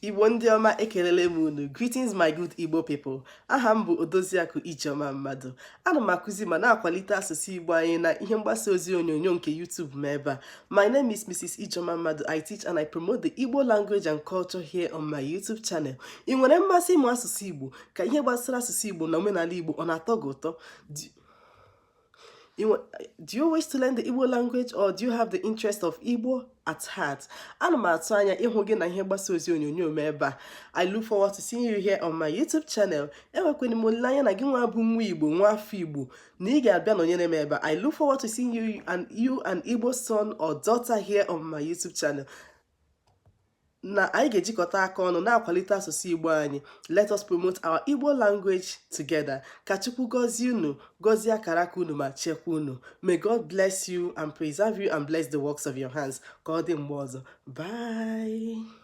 Igbo ndị ọma ekelele m unu. Greetings my good Igbo people. Aha m bụ Odoziakụ Ijeọma Mmadụ. Ana m akụzi ma na-akwalite asụsụ Igbo anyị na ihe mgbasa ozi onyonyo nke YouTube m ebe a. My name is Mrs. Ijeọma Mmadụ. I teach and I promote the Igbo language and culture here on my YouTube channel. Ị nwere mmasị ịmụ asụsụ Igbo? Ka ihe gbasara asụsụ Igbo na omenala Igbo ọ na-atọ gị ụtọ? Do you wish to learn the Igbo language, or do you have the interest of Igbo at heart? Ana m atụ anya ịhụ gị na ihe mgbasa ozi onyonyo m ebe a. I look forward to seeing you here on my YouTube channel. Enwekwara m olileanya na gị nwa bụ nwa Igbo, nwa afọ Igbo, na ị ga-abịa nọnyere m ebe a. I look forward to seeing you an Igbo son or daughter here on my YouTube channel. Na anyị ga-ejikọta aka ọnụ na-akwalite asụsụ Igbo anyị. Let us promote our Igbo language together. Ka Chukwu gọzie unu, gọzie akara aka unu ma chekwa unu. May God bless you and preserve you and bless the works of your hands. Ka ọ dị mgbe ọzọ. Bye.